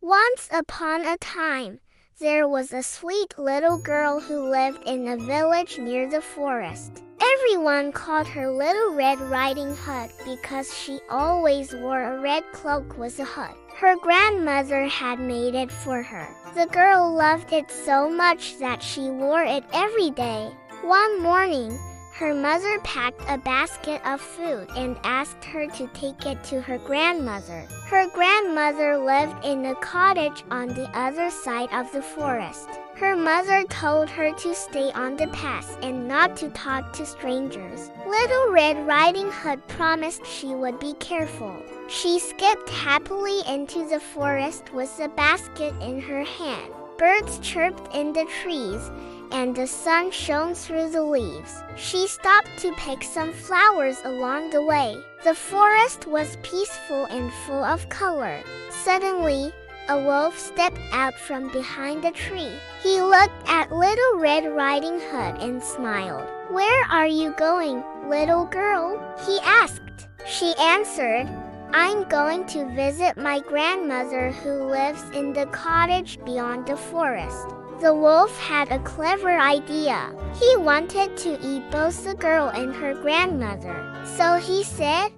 Once upon a time, there was a sweet little girl who lived in a village near the forest. Everyone called her Little Red Riding Hood because she always wore a red cloak with a hood. Her grandmother had made it for her. The girl loved it so much that she wore it every day. One morning, her mother packed a basket of food and asked her to take it to her grandmother. Her grandmother lived in a cottage on the other side of the forest. Her mother told her to stay on the path and not to talk to strangers. Little Red Riding Hood promised she would be careful. She skipped happily into the forest with the basket in her hand. Birds chirped in the trees, and the sun shone through the leaves. She stopped to pick some flowers along the way. The forest was peaceful and full of color. Suddenly, a wolf stepped out from behind a tree. He looked at Little Red Riding Hood and smiled. "Where are you going, little girl?" he asked. She answered, "I'm going to visit my grandmother who lives in the cottage beyond the forest." The wolf had a clever idea. He wanted to eat both the girl and her grandmother. So he said,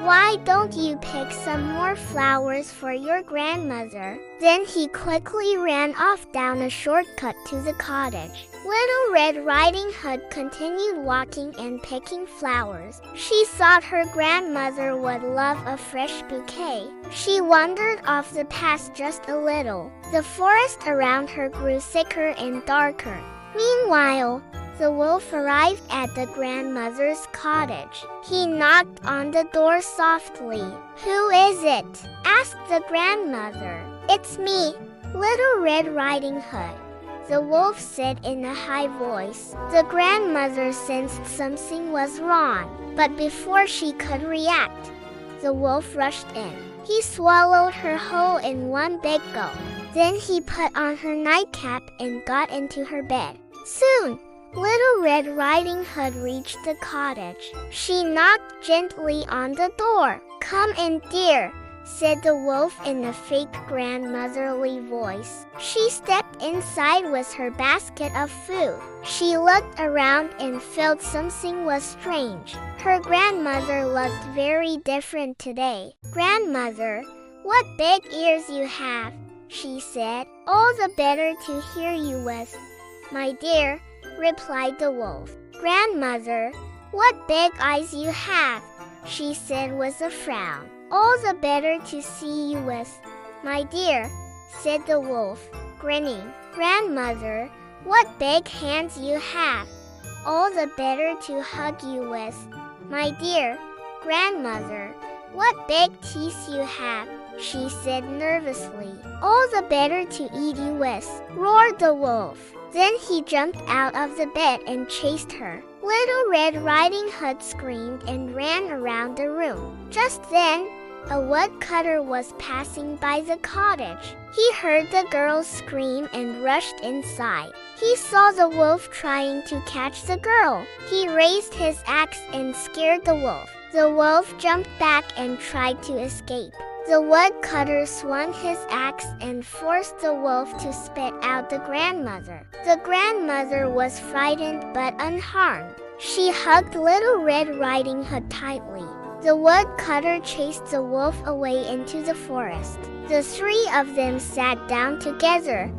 "Why don't you pick some more flowers for your grandmother?" Then he quickly ran off down a shortcut to the cottage. Little Red Riding Hood continued walking and picking flowers. She thought her grandmother would love a fresh bouquet. She wandered off the path just a little. The forest around her grew thicker and darker. Meanwhile, the wolf arrived at the grandmother's cottage. He knocked on the door softly. "Who is it?" asked the grandmother. "It's me, Little Red Riding Hood," the wolf said in a high voice. The grandmother sensed something was wrong, but before she could react, the wolf rushed in. He swallowed her whole in one big gulp. Then he put on her nightcap and got into her bed. Soon, Little Red Riding Hood reached the cottage. She knocked gently on the door. "Come in, dear," said the wolf in a fake grandmotherly voice. She stepped inside with her basket of food. She looked around and felt something was strange. Her grandmother looked very different today. "Grandmother, what big ears you have," she said. "All the better to hear you with." "My dear," replied the wolf. "Grandmother, what big eyes you have," she said with a frown. "All the better to see you with." "My dear," said the wolf, grinning. "Grandmother, what big hands you have. All the better to hug you with." "My dear grandmother, what big teeth you have," she said nervously. "All the better to eat you with," roared the wolf. Then he jumped out of the bed and chased her. Little Red Riding Hood screamed and ran around the room. Just then, a woodcutter was passing by the cottage. He heard the girl scream and rushed inside. He saw the wolf trying to catch the girl. He raised his axe and scared the wolf. The wolf jumped back and tried to escape. The woodcutter swung his axe and forced the wolf to spit out the grandmother. The grandmother was frightened but unharmed. She hugged Little Red Riding Hood tightly. The woodcutter chased the wolf away into the forest. The three of them sat down together,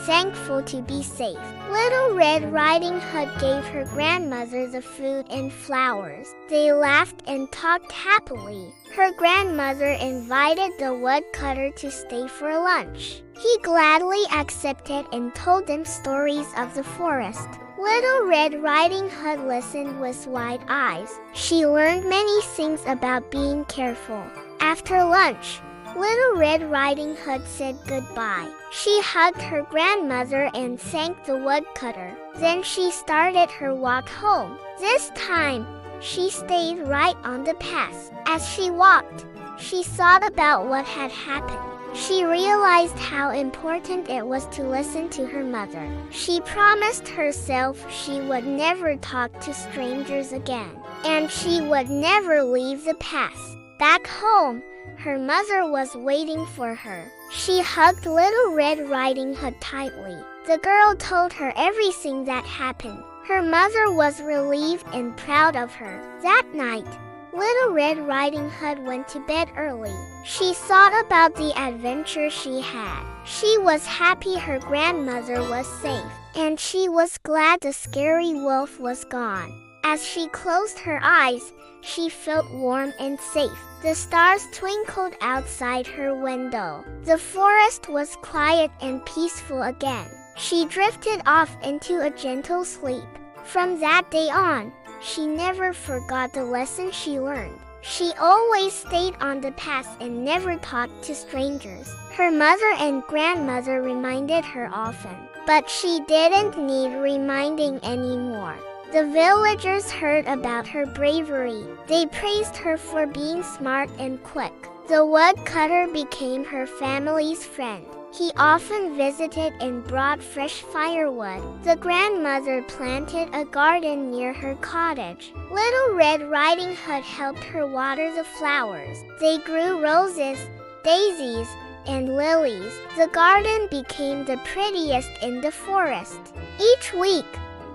thankful to be safe. Little Red Riding Hood gave her grandmother the food and flowers. They laughed and talked happily. Her grandmother invited the woodcutter to stay for lunch. He gladly accepted and told them stories of the forest. Little Red Riding Hood listened with wide eyes. She learned many things about being careful. After lunch, Little Red Riding Hood said goodbye. She hugged her grandmother and thanked the woodcutter. Then she started her walk home. This time, she stayed right on the path. As she walked, she thought about what had happened. She realized how important it was to listen to her mother. She promised herself she would never talk to strangers again, and she would never leave the path. Back home, her mother was waiting for her. She hugged Little Red Riding Hood tightly. The girl told her everything that happened. Her mother was relieved and proud of her. That night, Little Red Riding Hood went to bed early. She thought about the adventure she had. She was happy her grandmother was safe, and she was glad the scary wolf was gone. As she closed her eyes, she felt warm and safe. The stars twinkled outside her window. The forest was quiet and peaceful again. She drifted off into a gentle sleep. From that day on, she never forgot the lesson she learned. She always stayed on the path and never talked to strangers. Her mother and grandmother reminded her often, but she didn't need reminding anymore. The villagers heard about her bravery. They praised her for being smart and quick. The woodcutter became her family's friend. He often visited and brought fresh firewood. The grandmother planted a garden near her cottage. Little Red Riding Hood helped her water the flowers. They grew roses, daisies, and lilies. The garden became the prettiest in the forest. Each week,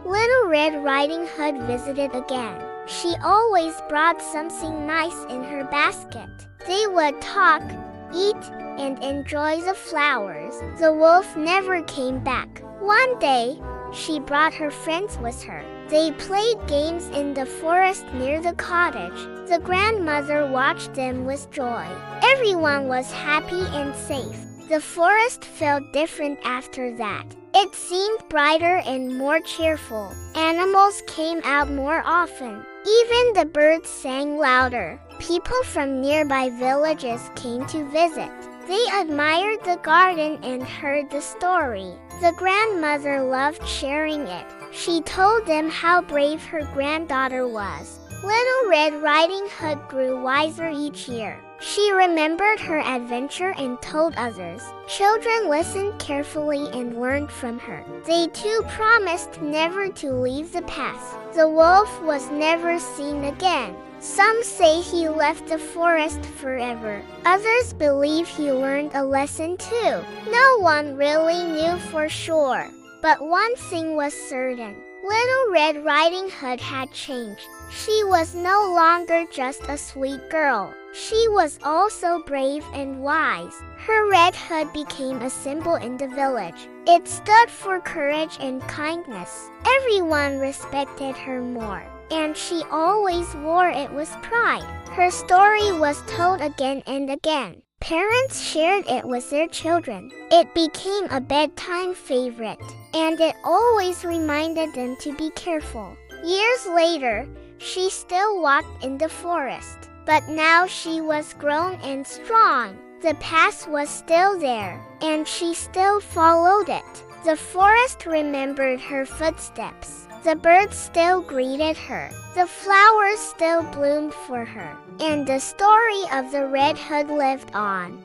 Little Red Riding Hood visited again. She always brought something nice in her basket. They would talk, eat, and enjoy the flowers. The wolf never came back. One day, she brought her friends with her. They played games in the forest near the cottage. The grandmother watched them with joy. Everyone was happy and safe. The forest felt different after that. It seemed brighter and more cheerful. Animals came out more often. Even the birds sang louder. People from nearby villages came to visit. They admired the garden and heard the story. The grandmother loved sharing it. She told them how brave her granddaughter was. Little Red Riding Hood grew wiser each year. She remembered her adventure and told others. Children listened carefully and learned from her. They too promised never to leave the path. The wolf was never seen again. Some say he left the forest forever. Others believe he learned a lesson too. No one really knew for sure. But one thing was certain. Little Red Riding Hood had changed. She was no longer just a sweet girl. She was also brave and wise. Her red hood became a symbol in the village. It stood for courage and kindness. Everyone respected her more, and she always wore it with pride. Her story was told again and again. Parents shared it with their children. It became a bedtime favorite, and it always reminded them to be careful. Years later, she still walked in the forest, but now she was grown and strong. The path was still there, and she still followed it. The forest remembered her footsteps. The birds still greeted her. The flowers still bloomed for her. And the story of the Red Hood lived on.